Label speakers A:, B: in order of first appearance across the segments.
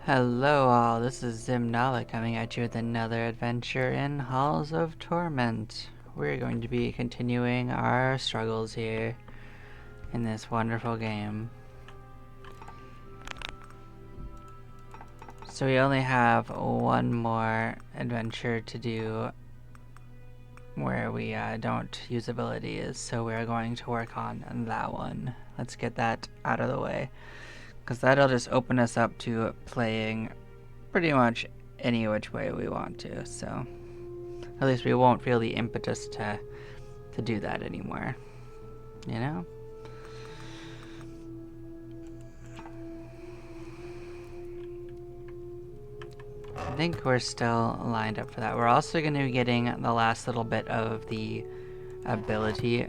A: Hello all, this is Zimnala coming at you with another adventure in Halls of Torment. We're going to be continuing our struggles here in this wonderful game. So we only have one more adventure to do where we don't use abilities, so we're going to work on that one. Let's get that out of the way, because that'll just open us up to playing pretty much any which way we want to, so at least we won't feel the impetus to do that anymore, you know? I think we're still lined up for that. We're also going to be getting the last little bit of the ability,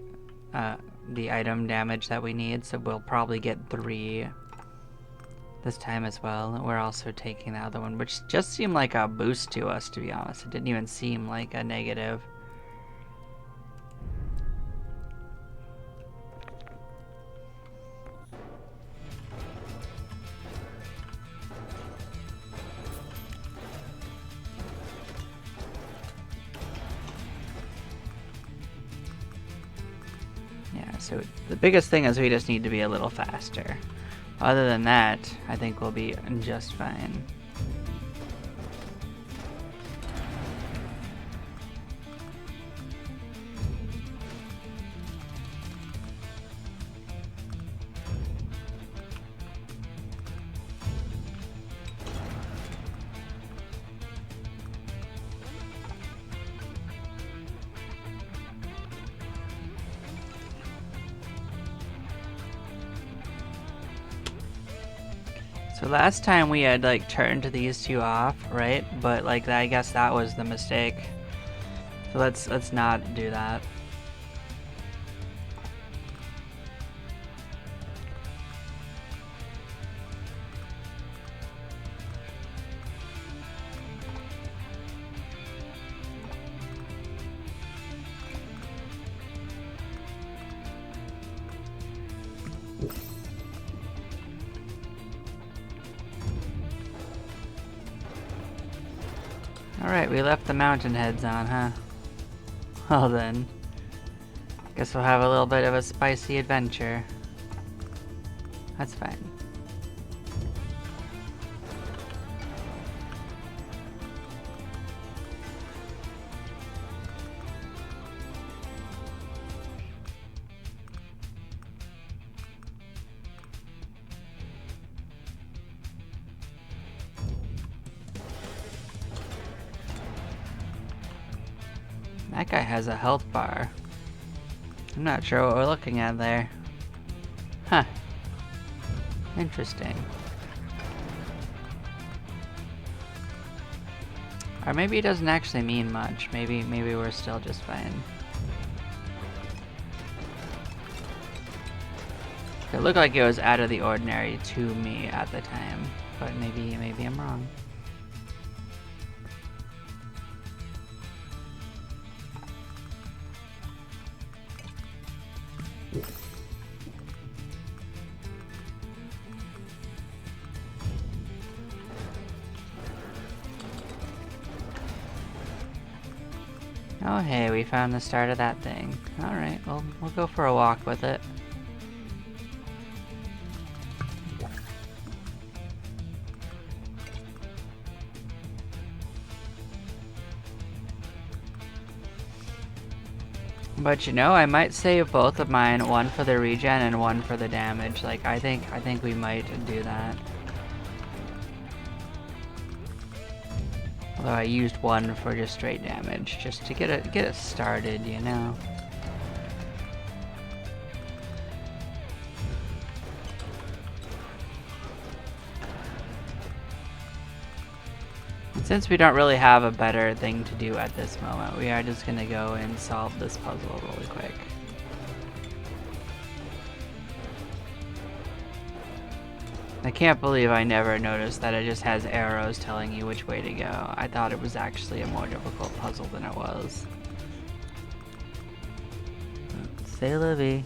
A: the item damage that we need, so we'll probably get 3 this time as well. We're also taking the other one, which just seemed like a boost to us, to be honest. It didn't even seem like a negative. Yeah, so the biggest thing is we just need to be a little faster. Other than that, I think we'll be just fine. So last time we had like turned these two off, right? But like I guess that was the mistake. So let's not do that. Alright, we left the mountain heads on, huh? Well then, guess we'll have a little bit of a spicy adventure. That's fine. That guy has a health bar. I'm not sure what we're looking at there. Huh. Interesting. Or maybe it doesn't actually mean much. Maybe we're still just fine. It looked like it was out of the ordinary to me at the time, but maybe I'm wrong. Oh hey, we found the start of that thing. Alright, well, we'll go for a walk with it. But you know, I might save both of mine, one for the regen and one for the damage. Like, I think we might do that. Although I used one for just straight damage, just to get it started, you know. And since we don't really have a better thing to do at this moment, we are just gonna go and solve this puzzle really quick. I can't believe I never noticed that it just has arrows telling you which way to go. I thought it was actually a more difficult puzzle than it was. C'est la vie.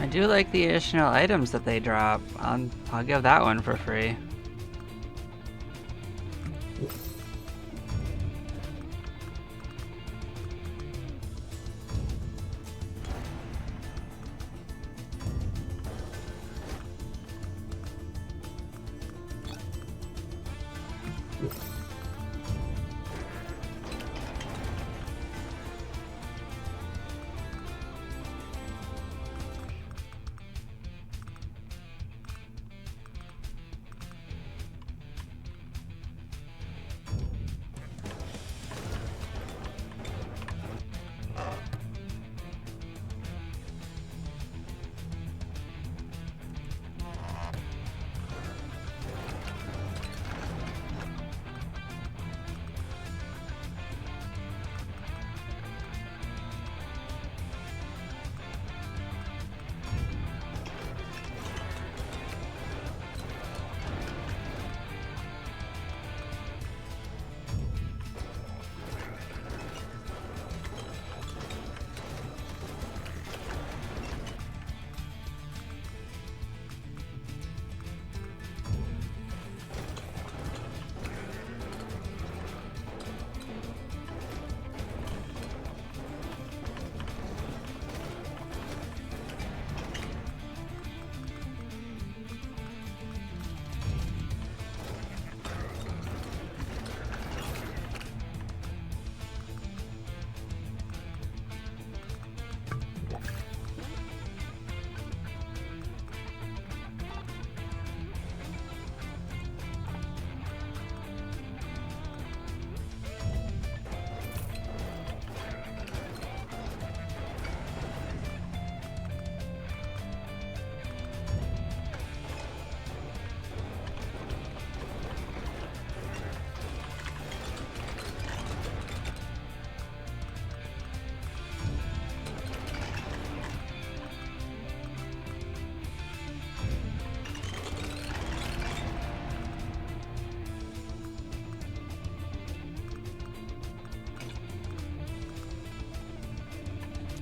A: I do like the additional items that they drop. I'll give that one for free.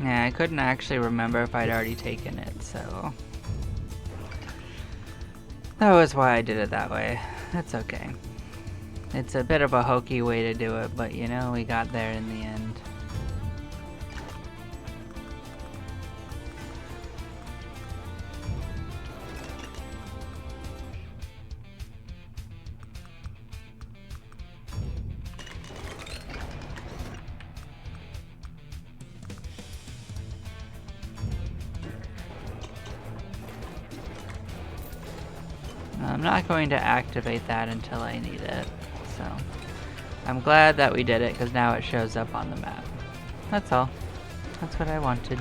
A: Yeah, I couldn't actually remember if I'd already taken it, so that was why I did it that way. That's okay. It's a bit of a hokey way to do it, but you know, we got there in the end. I'm not going to activate that until I need it, so I'm glad that we did it because now it shows up on the map. That's all. That's what I wanted.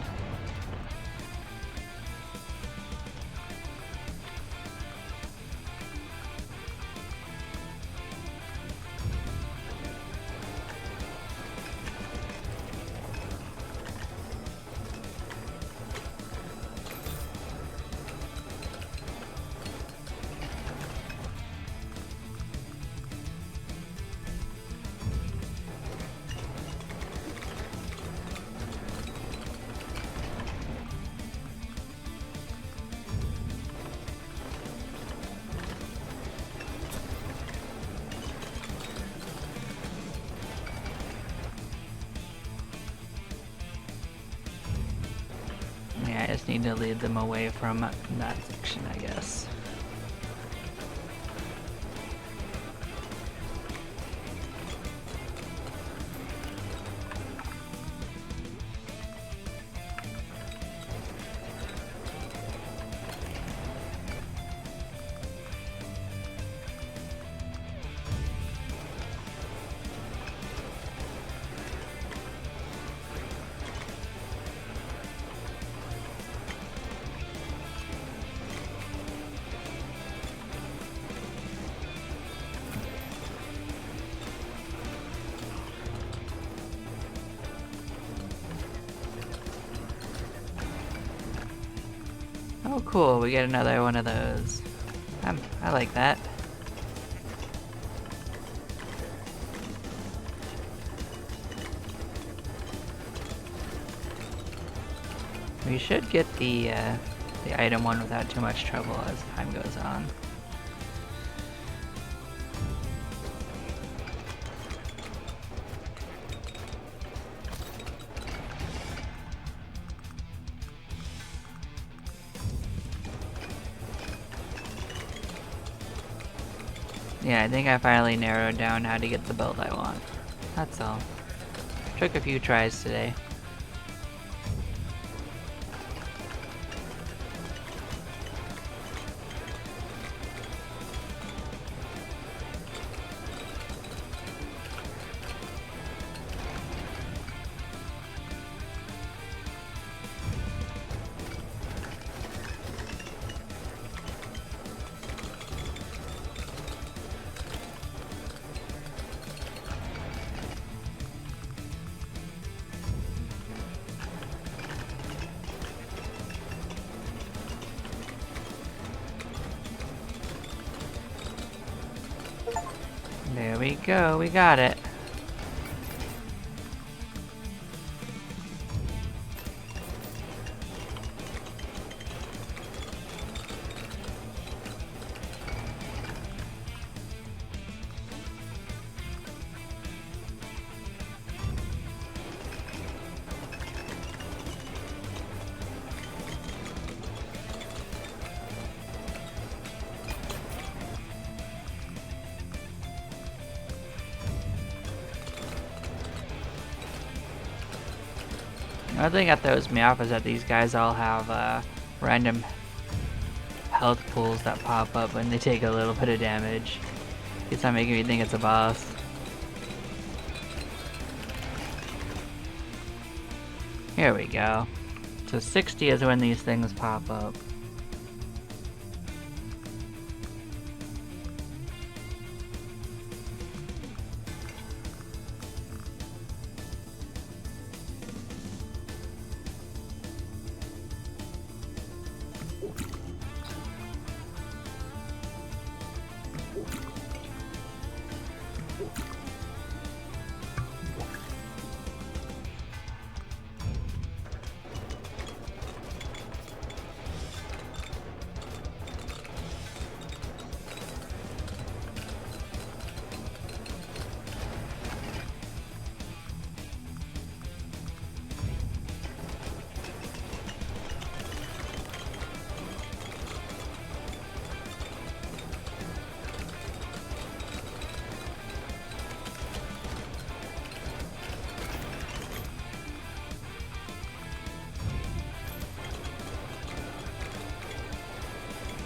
A: Yeah, I just need to lead them away from that section, I guess. Oh cool, we get another one of those. I like that. We should get the the item one without too much trouble as time goes on. Yeah, I think I finally narrowed down how to get the build I want. That's all. Took a few tries today. There we go, we got it. Another thing that throws me off is that these guys all have random health pools that pop up when they take a little bit of damage. It's not making me think it's a boss. Here we go. So 60 is when these things pop up.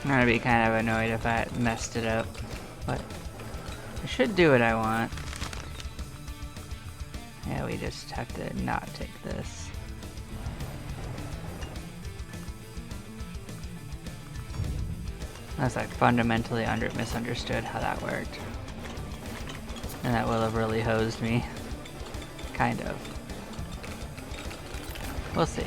A: I'm gonna be kind of annoyed if I messed it up, but I should do what I want. Yeah, we just have to not take this. Unless I fundamentally misunderstood how that worked. And that will have really hosed me. Kind of. We'll see.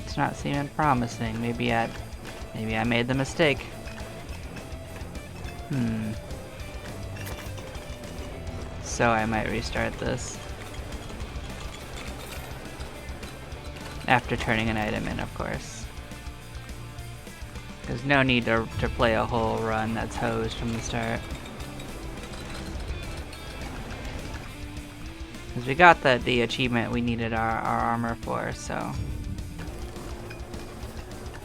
A: It's not seeming promising. Maybe I made the mistake. So I might restart this. After turning an item in, of course. There's no need to play a whole run that's hosed from the start. Because we got the achievement we needed our armor for, so...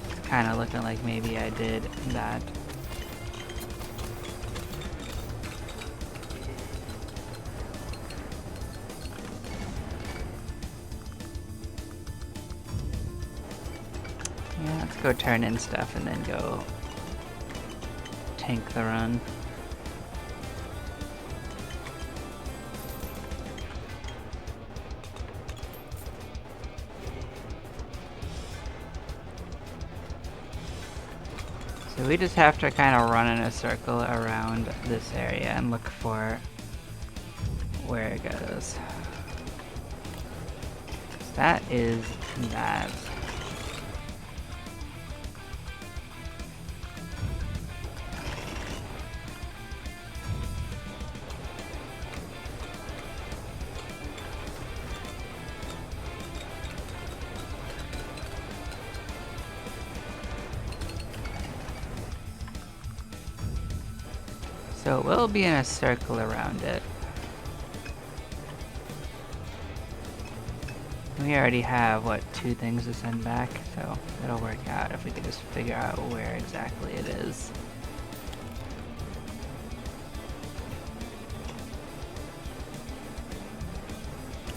A: It's kind of looking like maybe I did that. Yeah, let's go turn in stuff and then go tank the run. So we just have to kind of run in a circle around this area and look for where it goes. That is that. So we'll be in a circle around it. We already have, what, 2 things to send back, so it'll work out if we could just figure out where exactly it is.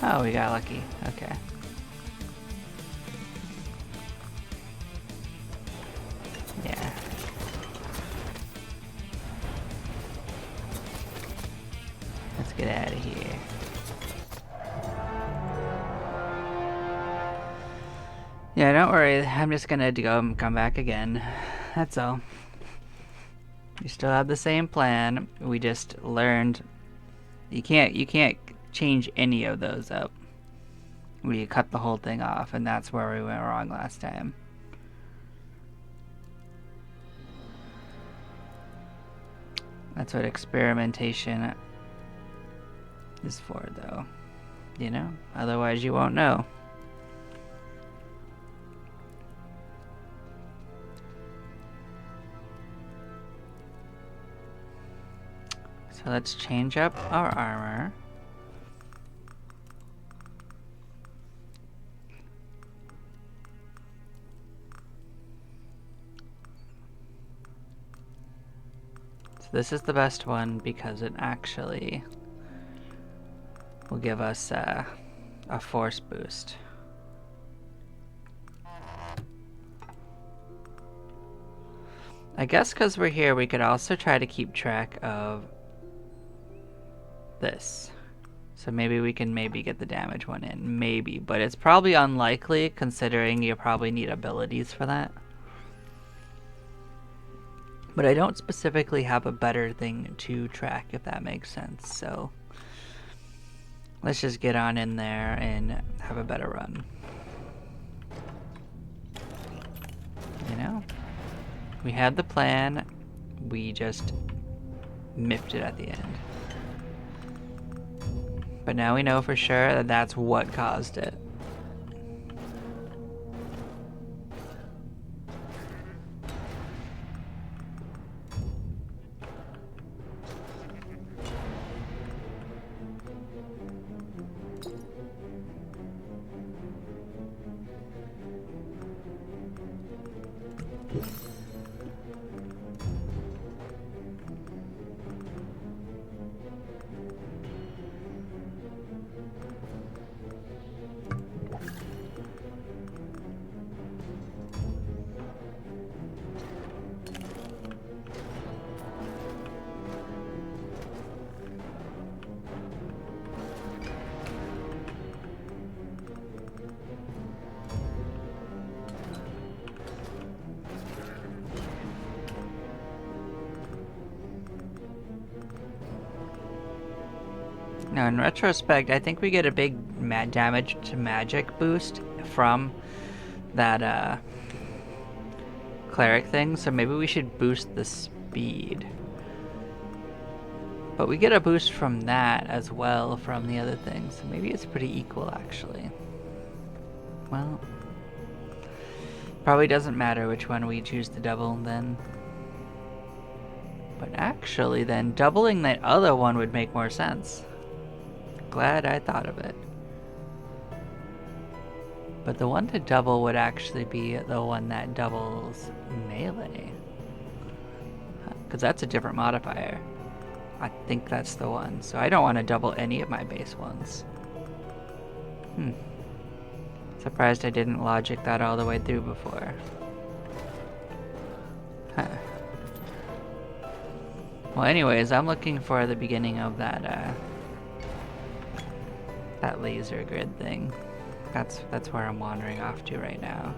A: Oh, we got lucky. Okay. Yeah. Let's get out of here. Yeah, don't worry. I'm just gonna go and come back again. That's all. We still have the same plan. We just learned you can't change any of those up. We cut the whole thing off, and that's where we went wrong last time. That's what experimentation is for, though. You know? Otherwise you won't know. So let's change up our armor. So this is the best one because it actually will give us a force boost. I guess because we're here, we could also try to keep track of this. So maybe we can get the damage one in. Maybe, but it's probably unlikely considering you probably need abilities for that. But I don't specifically have a better thing to track, if that makes sense. So let's just get on in there and have a better run. You know? We had the plan, we just miffed it at the end. But now we know for sure that that's what caused it. Now, in retrospect, I think we get a big damage to magic boost from that cleric thing, so maybe we should boost the speed. But we get a boost from that as well from the other things, so maybe it's pretty equal actually. Well, probably doesn't matter which one we choose to double then. But actually then, doubling that other one would make more sense. Glad I thought of it. But the one to double would actually be the one that doubles melee. Because that's a different modifier. I think that's the one. So I don't want to double any of my base ones. Surprised I didn't logic that all the way through before. Huh. Well, anyways, I'm looking for the beginning of that laser grid thing. That's where I'm wandering off to right now.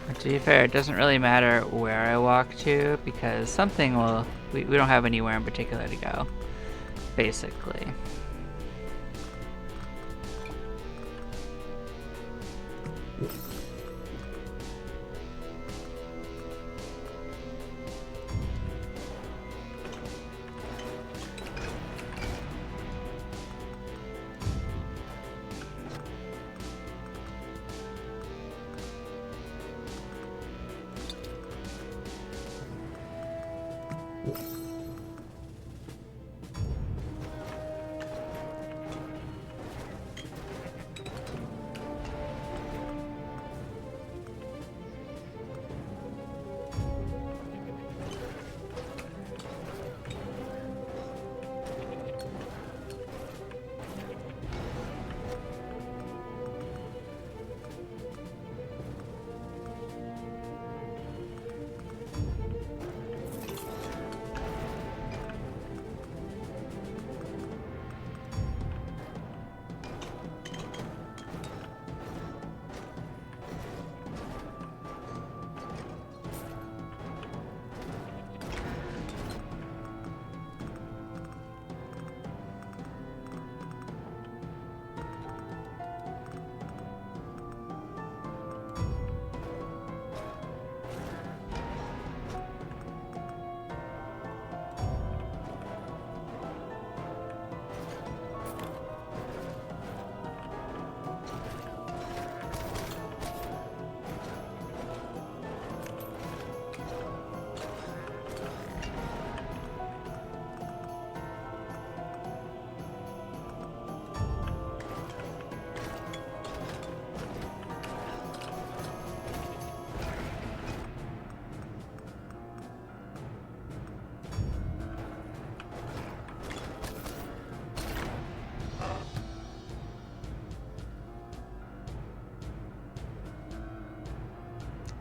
A: But to be fair, it doesn't really matter where I walk to, because something will... We don't have anywhere in particular to go, basically.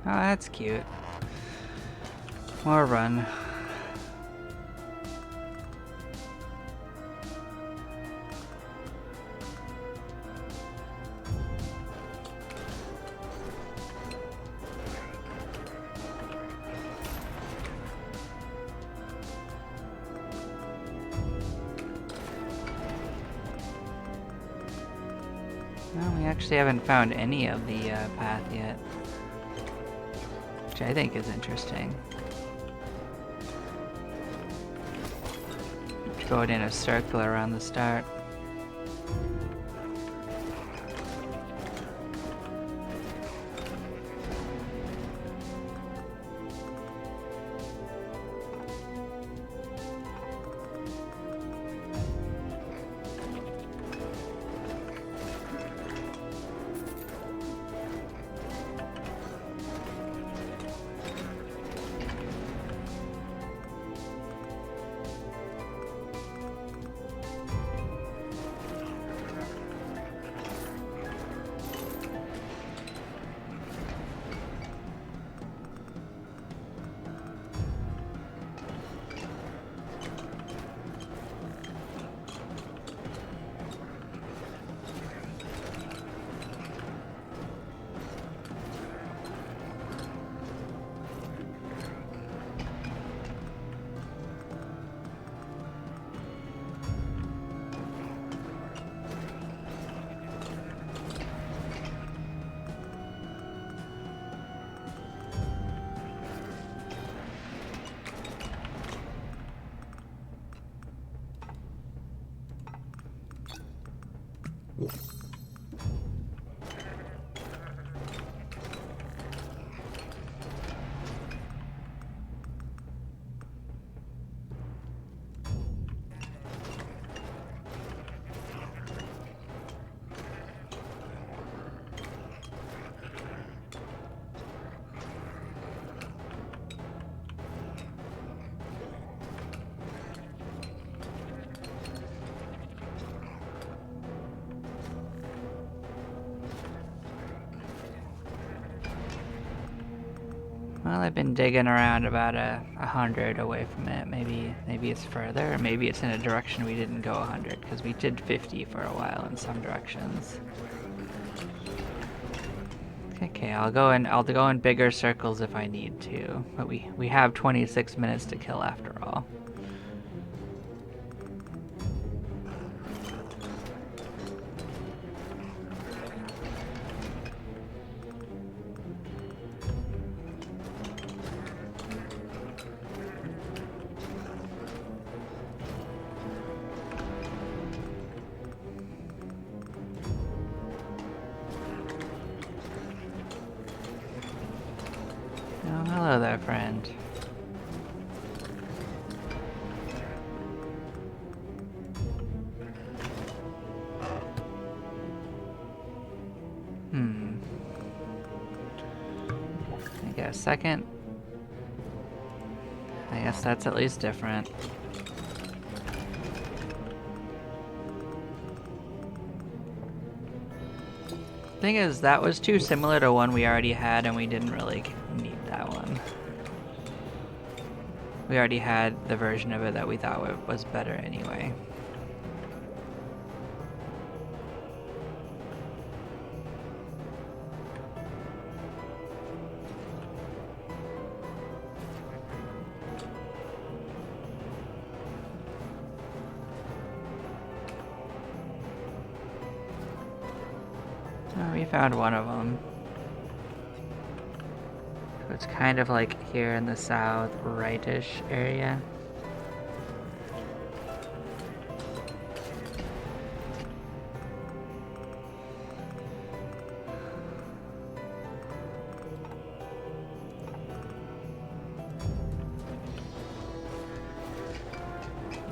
A: Oh, that's cute. More run. Well, we actually haven't found any of the path yet, which I think is interesting. Going in a circle around the start. Well, I've been digging around about 100 away from it. Maybe it's further, or maybe it's in a direction we didn't go 100, because we did 50 for a while in some directions. Okay, I'll go in bigger circles if I need to, but we have 26 minutes to kill after all. Oh, hello there, friend. I get a second. I guess that's at least different. Thing is, that was too similar to one we already had, and we didn't really need that one. We already had the version of it that we thought was better anyway. Oh, we found one of them. So it's kind of like here in the south rightish area.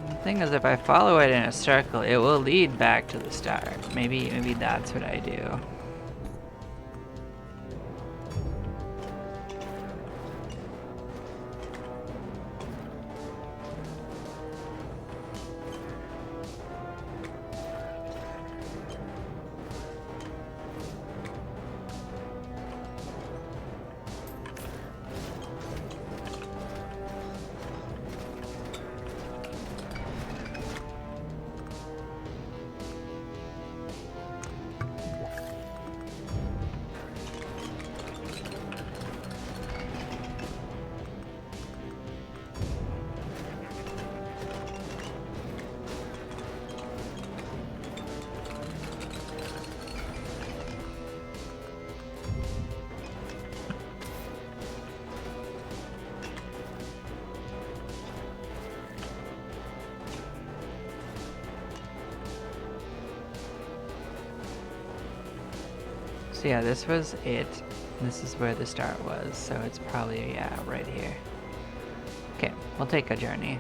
A: The thing is, if I follow it in a circle, it will lead back to the start. Maybe that's what I do. So yeah, this was it. This is where the start was, so it's probably, yeah, right here. Okay, we'll take a journey.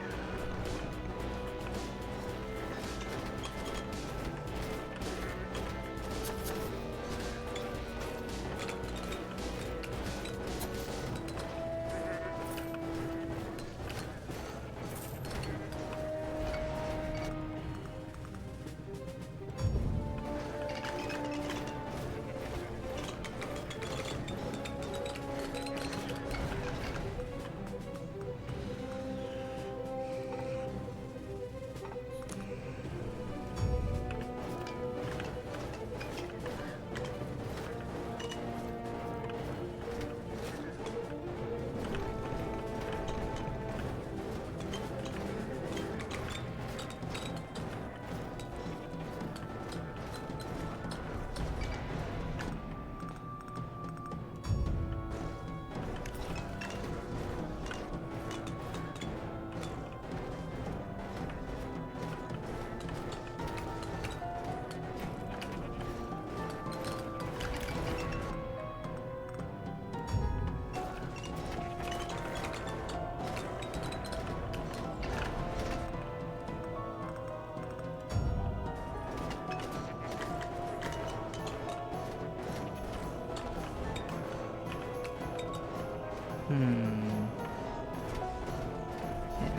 A: Did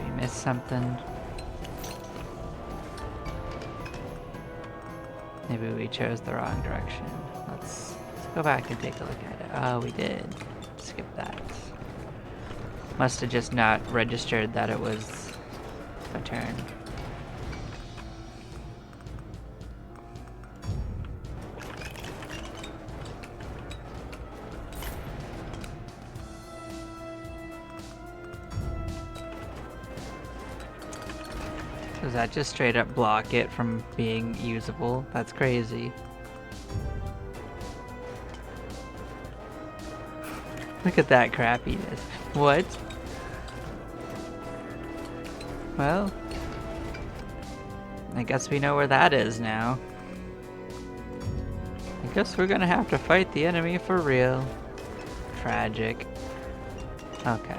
A: we miss something? Maybe we chose the wrong direction. Let's go back and take a look at it. Oh, we did. Skip that. Must have just not registered that it was a turn. Does that just straight up block it from being usable? That's crazy. Look at that crappiness. What? Well, I guess we know where that is now. I guess we're gonna have to fight the enemy for real. Tragic. Okay.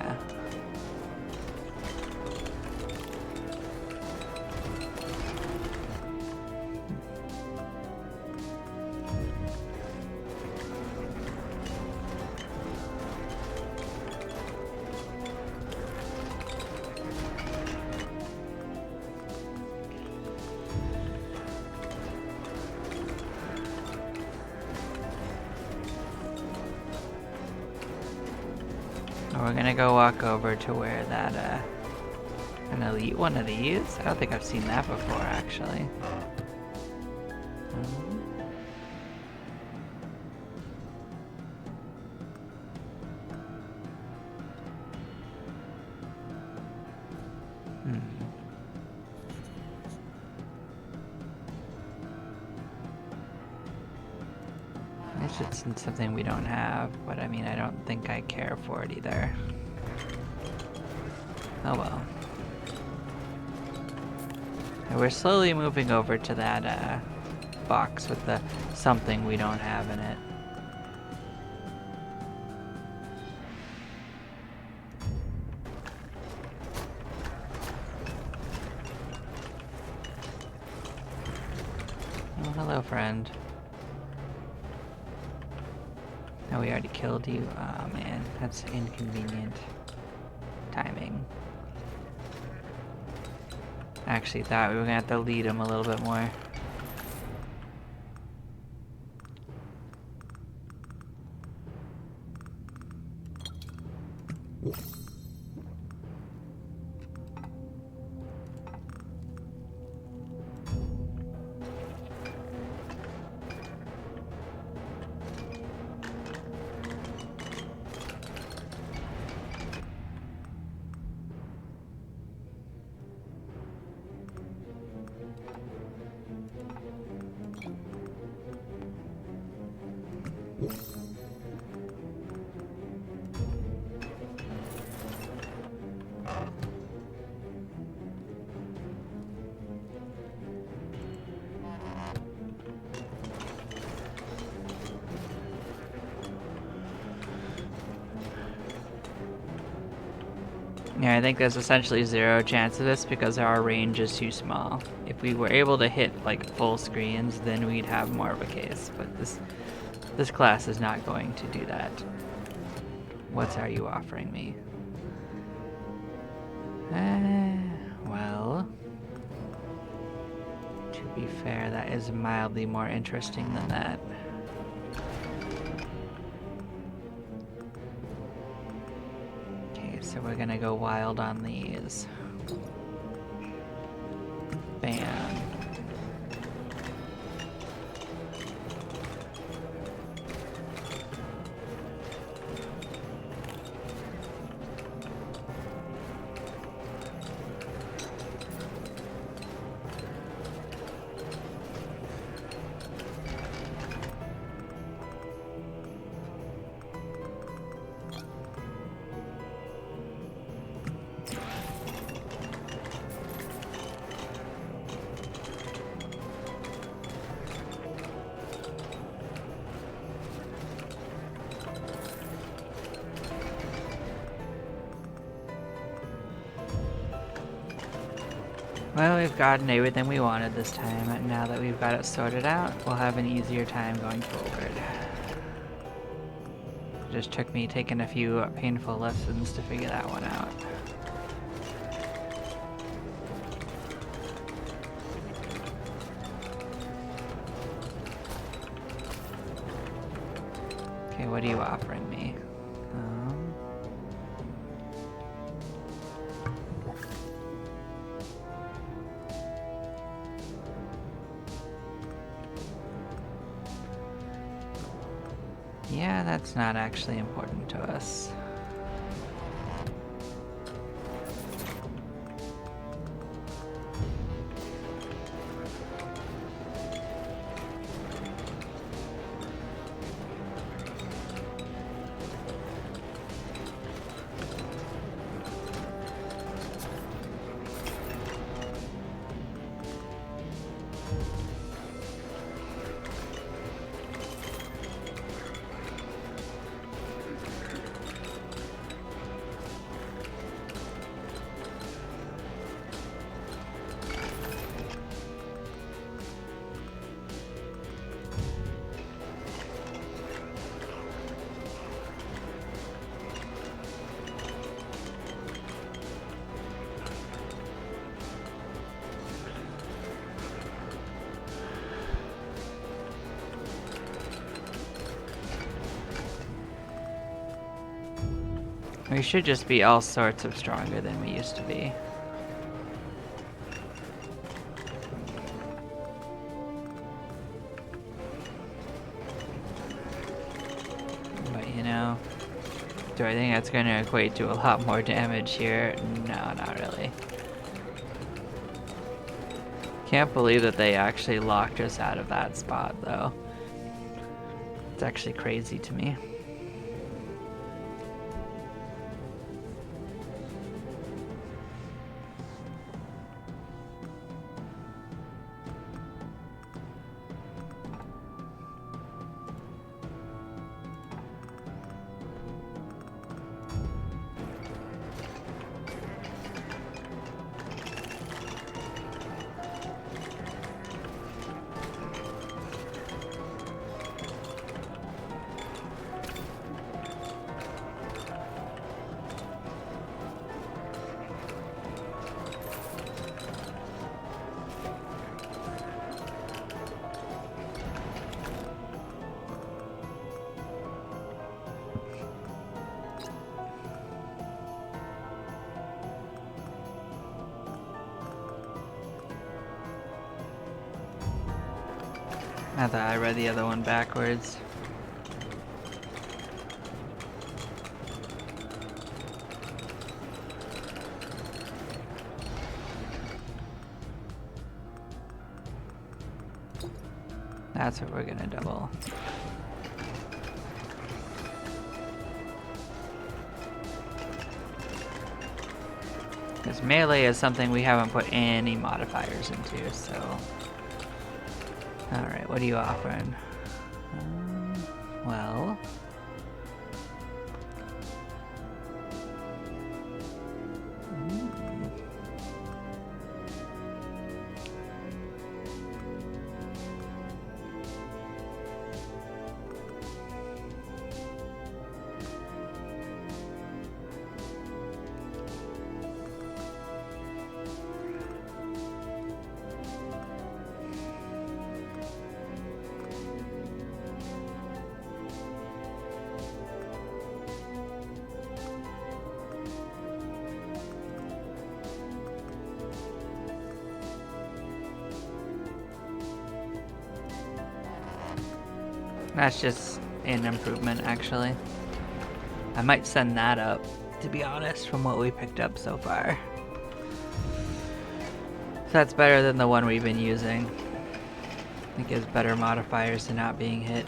A: We're gonna go walk over to where that, an elite one of these? I don't think I've seen that before, actually. It's just something we don't have, but I mean, I don't think I care for it either. Oh well. And we're slowly moving over to that box with the something we don't have in it. Oh, hello, friend. Oh, we already killed you. Oh man, that's inconvenient timing. I actually thought we were gonna have to lead him a little bit more. Yeah, I think there's essentially zero chance of this because our range is too small. If we were able to hit like full screens, then we'd have more of a case. But this class is not going to do that. What are you offering me? Well, to be fair, that is mildly more interesting than that. So we're gonna go wild on these. Bam. Well, we've gotten everything we wanted this time, and now that we've got it sorted out, we'll have an easier time going forward. It just took me taking a few painful lessons to figure that one out. Okay, what are you offering me? Yeah, that's not actually important to us. We should just be all sorts of stronger than we used to be. But you know, do I think that's going to equate to a lot more damage here? No, not really. Can't believe that they actually locked us out of that spot, though. It's actually crazy to me. I thought I read the other one backwards. That's what we're gonna double. Because melee is something we haven't put any modifiers into, so... Alright, what are you offering? Well... That's just an improvement, actually. I might send that up, to be honest, from what we picked up so far. So that's better than the one we've been using. It gives better modifiers to not being hit.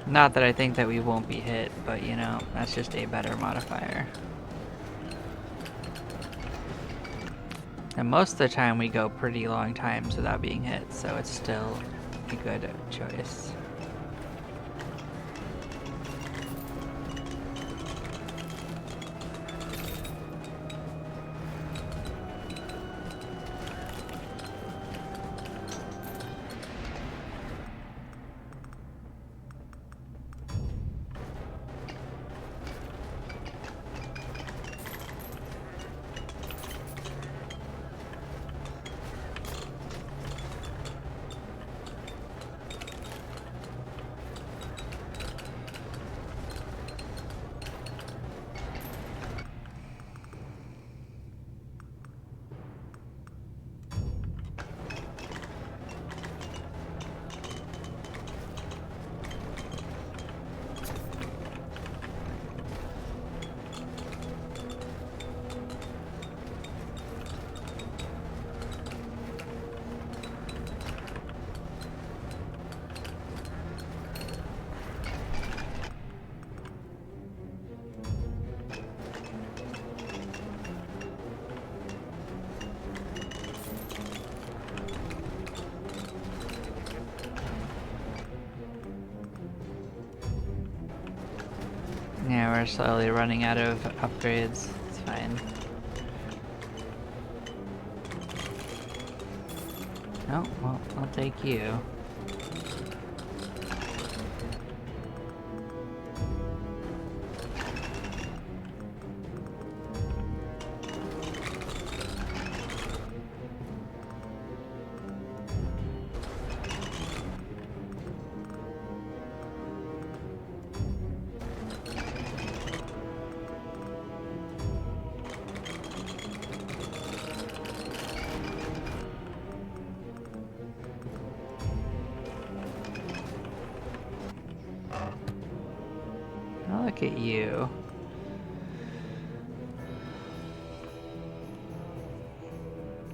A: Not that I think that we won't be hit, but you know, that's just a better modifier. And most of the time we go pretty long times without being hit, so it's still a good choice. Yeah, we're slowly running out of upgrades. It's fine. Oh, well, I'll take you. Look at you.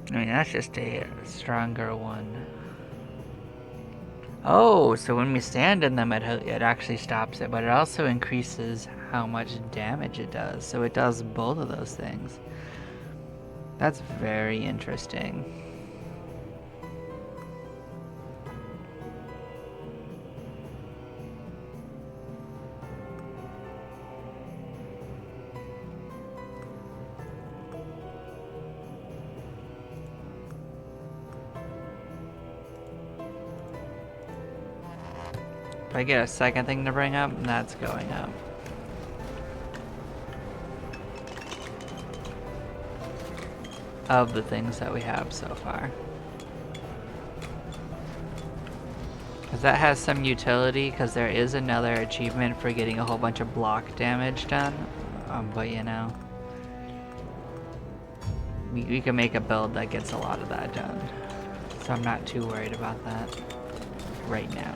A: I mean, that's just a stronger one. Oh, so when we stand in them, it actually stops it, but it also increases how much damage it does. So it does both of those things. That's very interesting. If I get a second thing to bring up, that's going up. Of the things that we have so far. Because that has some utility, because there is another achievement for getting a whole bunch of block damage done. But you know, we can make a build that gets a lot of that done. So I'm not too worried about that right now.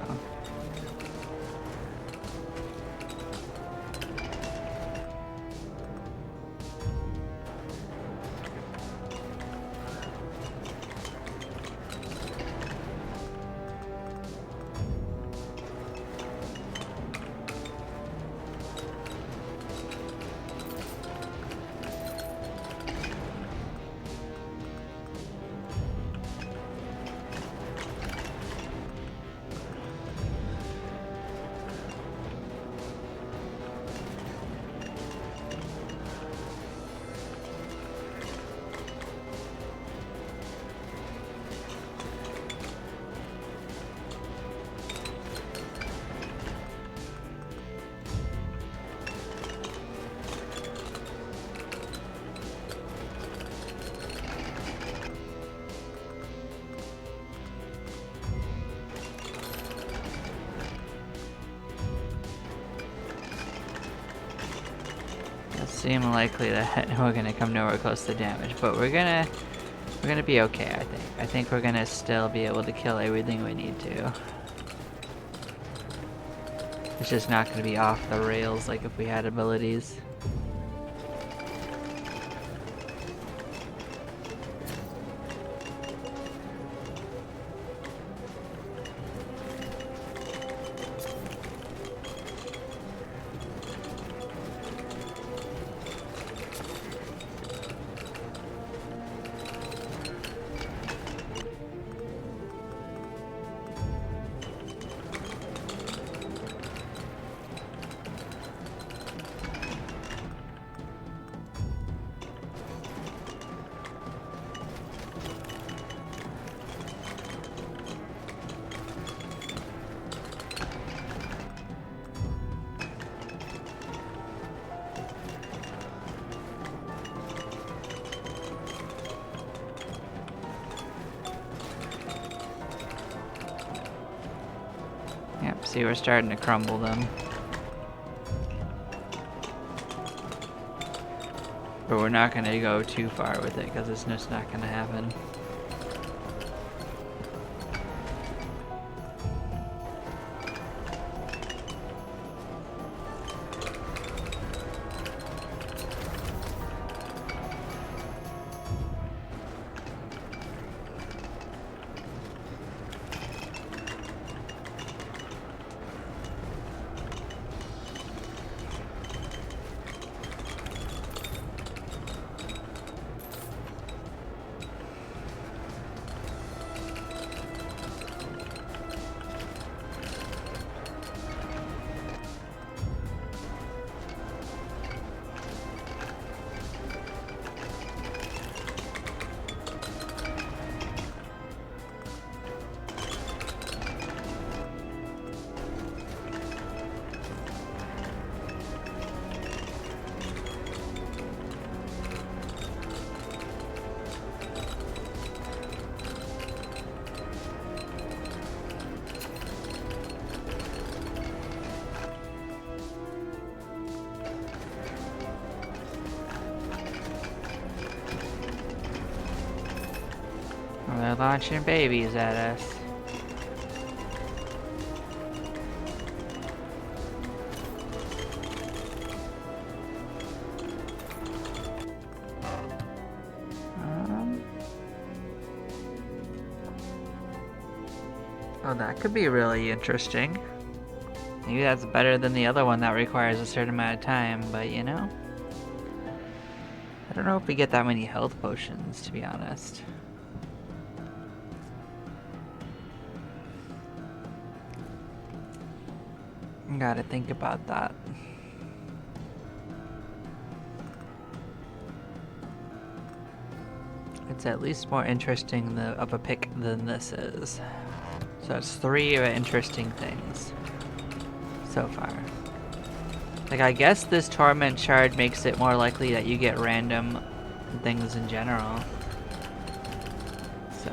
A: Seem likely that we're gonna come nowhere close to damage, but we're gonna be okay, I think. I think we're gonna still be able to kill everything we need to. It's just not gonna be off the rails like if we had abilities. Yep, see, we're starting to crumble them. But we're not going to go too far with it because it's just not going to happen. They're launching babies at us. Oh, that could be really interesting. Maybe that's better than the other one that requires a certain amount of time, but you know? I don't know if we get that many health potions, to be honest. Gotta think about that. It's at least more interesting of a pick than this is. So it's 3 interesting things so far. Like, I guess this Torment shard makes it more likely that you get random things in general. So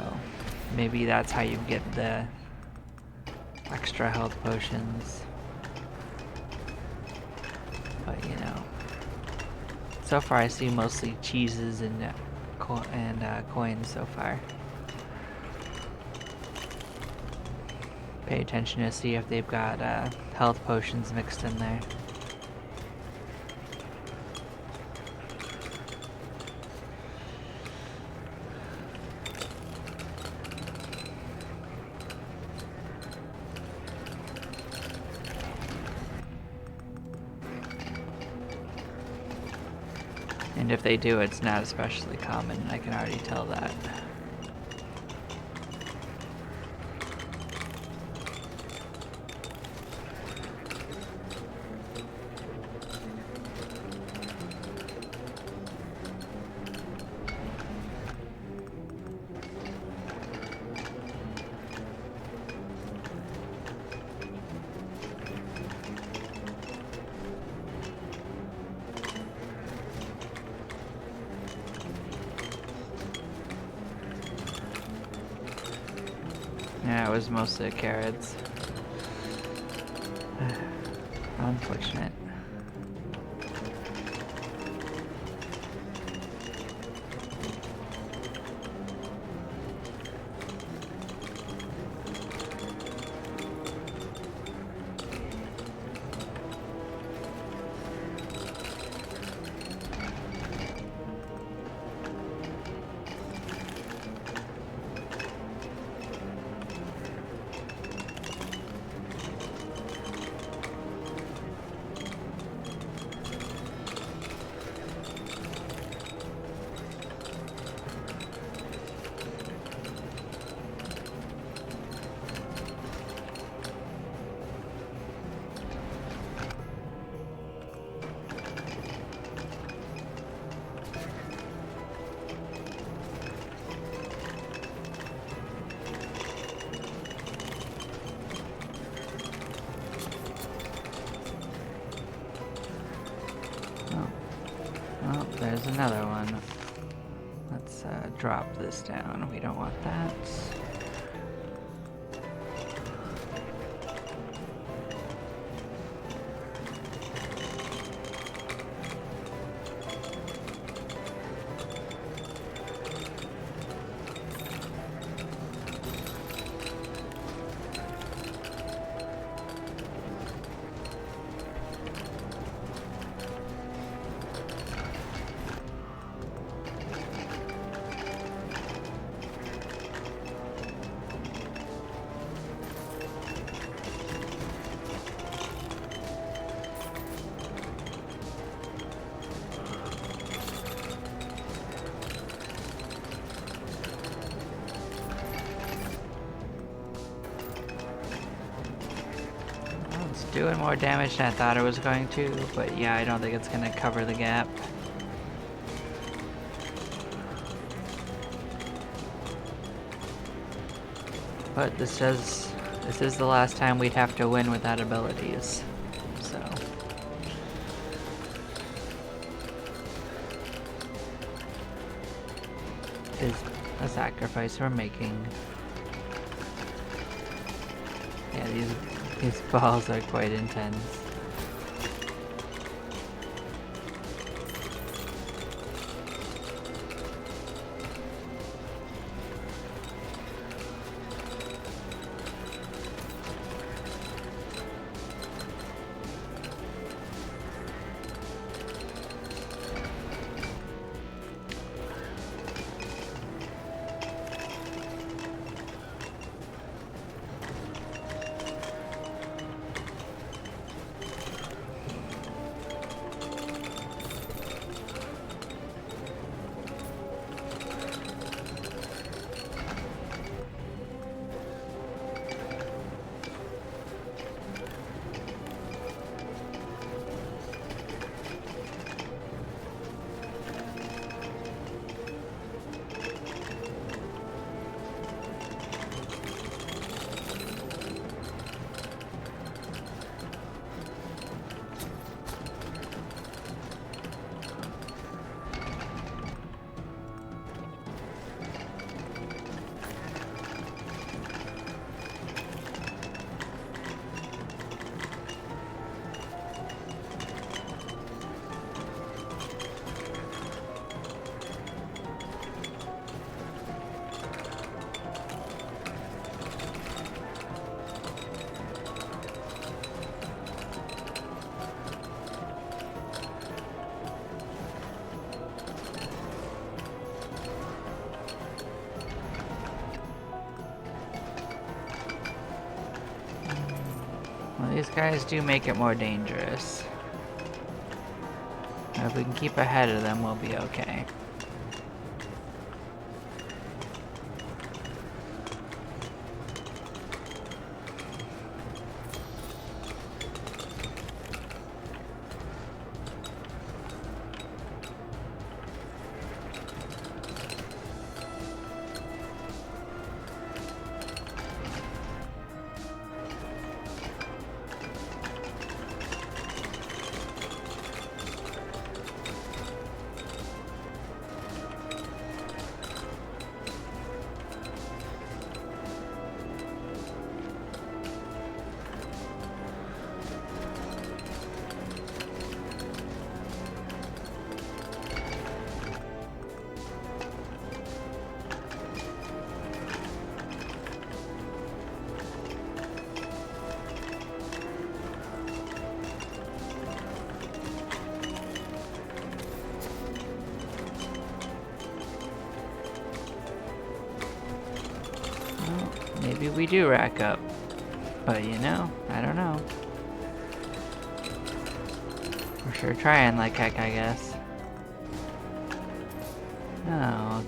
A: maybe that's how you get the extra health potions. But you know, so far I see mostly cheeses and coins so far. Pay attention to see if they've got health potions mixed in there. And if they do, it's not especially common. I can already tell that. Yeah, it was mostly carrots. Unfortunate. Oh, there's another one. Let's drop this down. We don't want that. Doing more damage than I thought it was going to, but yeah, I don't think it's going to cover the gap. But this is the last time we'd have to win without abilities, so. Is a sacrifice we're making. Yeah, these balls are quite intense. These guys do make it more dangerous. If we can keep ahead of them, we'll be okay. Maybe we do rack up. But you know, I don't know. We're sure trying like heck, I guess. Oh.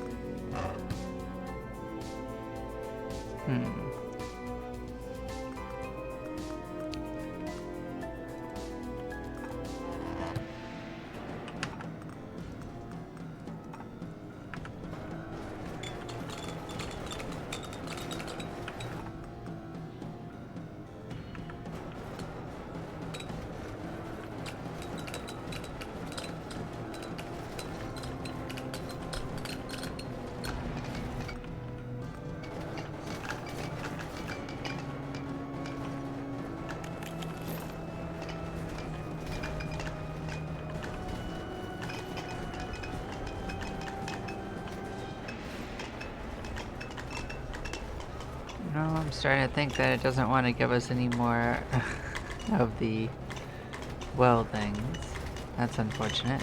A: No, I'm starting to think that it doesn't want to give us any more of the well things. That's unfortunate.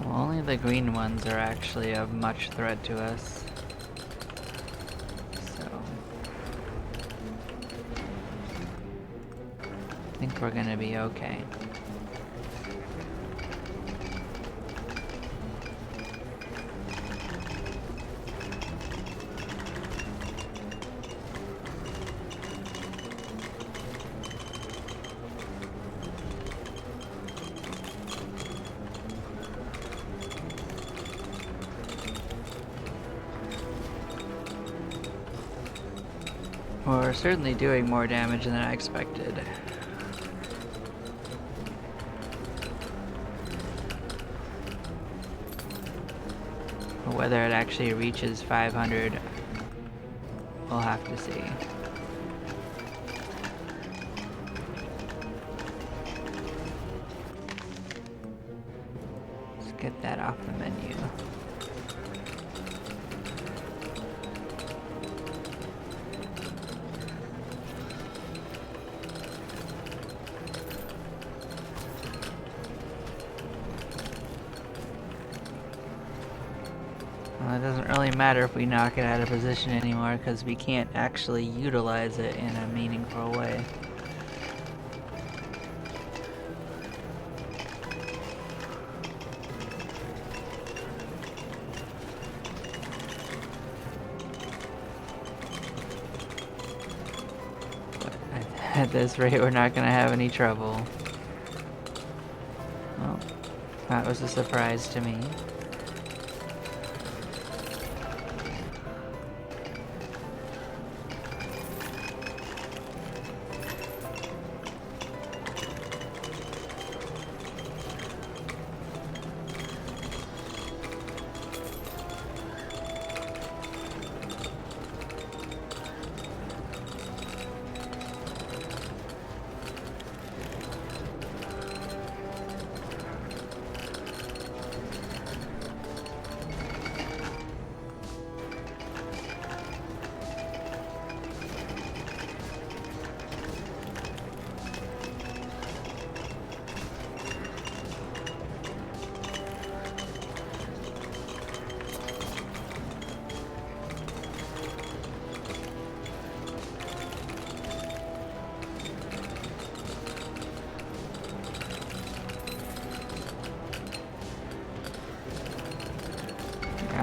A: Well, only the green ones are actually of much threat to us. So I think we're gonna be okay. Well, we're certainly doing more damage than I expected. But whether it actually reaches 500, we'll have to see. Let's get that off the menu. Well, it doesn't really matter if we knock it out of position anymore, because we can't actually utilize it in a meaningful way. But at this rate, we're not going to have any trouble. Well, that was a surprise to me.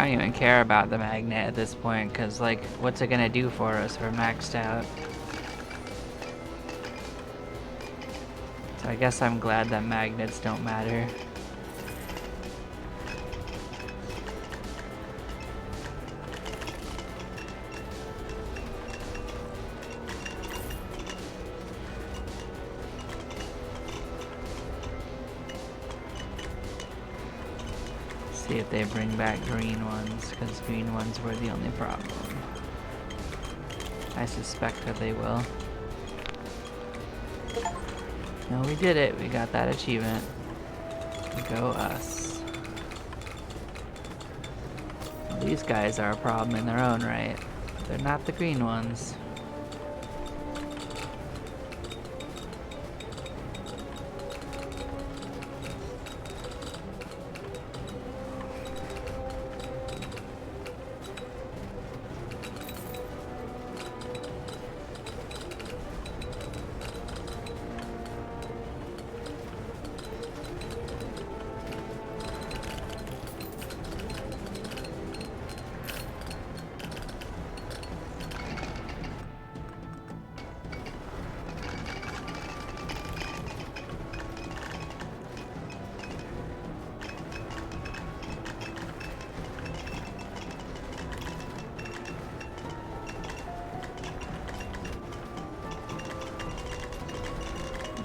A: don't even care about the magnet at this point, because, like, what's it gonna do for us? We're maxed out. So I guess I'm glad that magnets don't matter. See if they bring back green ones, because green ones were the only problem. I suspect that they will. No, we did it. We got that achievement. Go us. Well, these guys are a problem in their own right. They're not the green ones.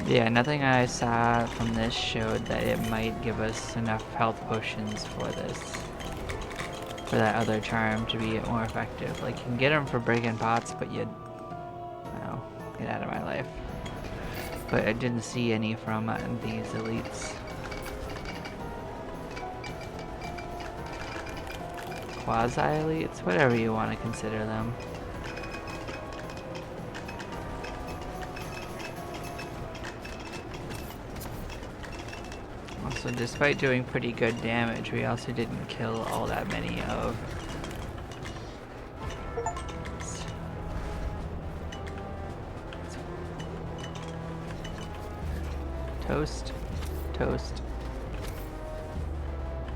A: Yeah, nothing I saw from this showed that it might give us enough health potions for this. For that other charm to be more effective. Like, you can get them for breaking pots, but you'd... No, get out of my life. But I didn't see any from these elites. Quasi-elites? Whatever you want to consider them. So despite doing pretty good damage, we also didn't kill all that many of... Toast, toast,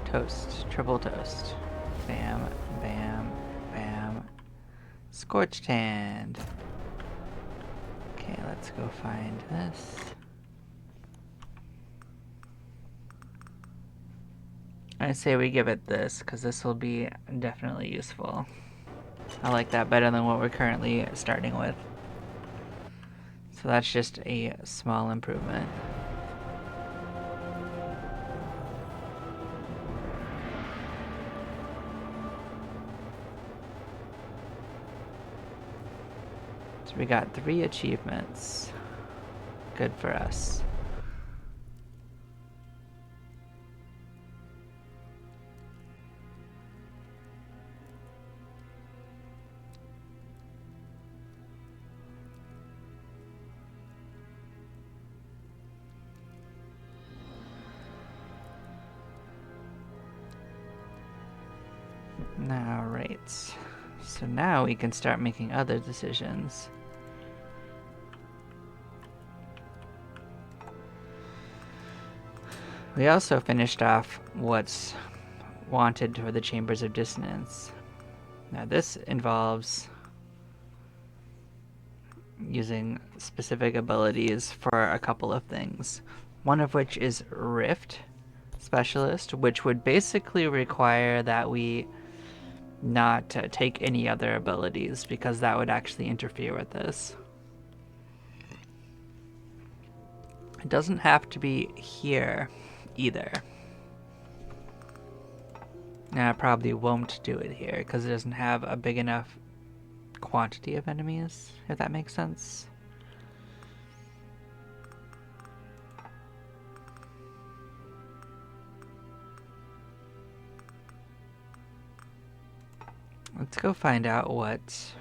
A: toast, triple toast. Bam, bam, bam. Scorched hand. Okay, let's go find this. I say we give it this, because this will be definitely useful. I like that better than what we're currently starting with. So that's just a small improvement. So we got 3 achievements. Good for us. Alright, so now we can start making other decisions. We also finished off what's wanted for the Chambers of Dissonance. Now this involves using specific abilities for a couple of things. One of which is Rift Specialist, which would basically require that we not take any other abilities, because that would actually interfere with this. It doesn't have to be here either. Now, I probably won't do it here because it doesn't have a big enough quantity of enemies, if that makes sense. Let's go find out what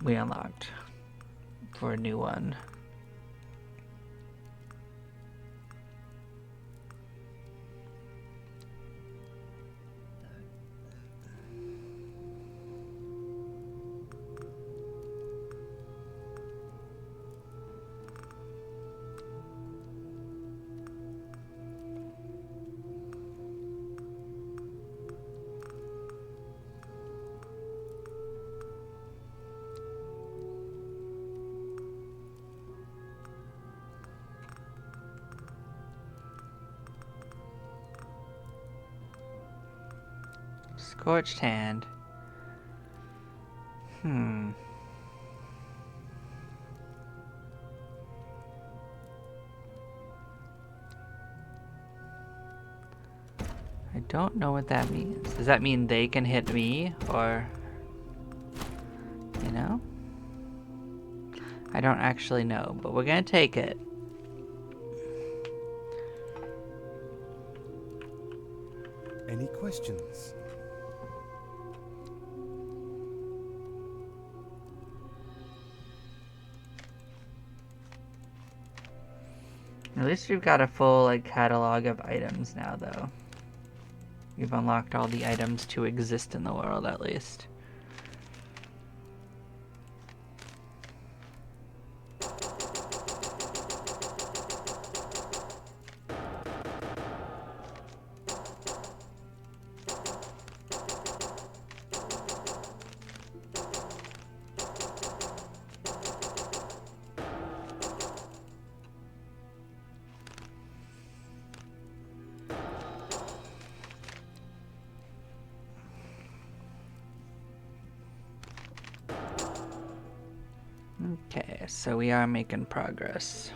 A: we unlocked for a new one. Scorched hand. I don't know what that means. Does that mean they can hit me, or... you know? I don't actually know, but we're gonna take it.
B: Any questions?
A: At least we've got a full like catalog of items now, though. We've unlocked all the items to exist in the world, at least. Okay, so we are making progress.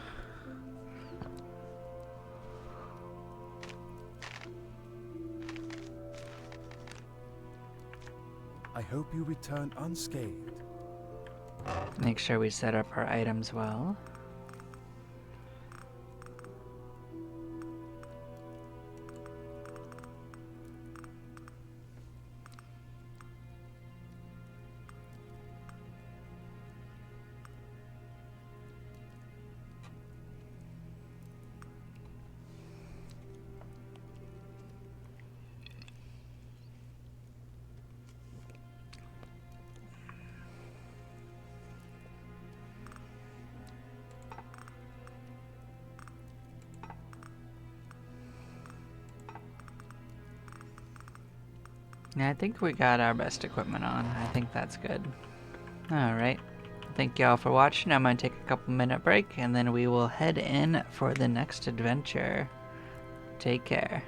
B: I hope you return unscathed.
A: Make sure we set up our items well. Yeah, I think we got our best equipment on. I think that's good. Alright. Thank y'all for watching. I'm going to take a couple minute break and then we will head in for the next adventure. Take care.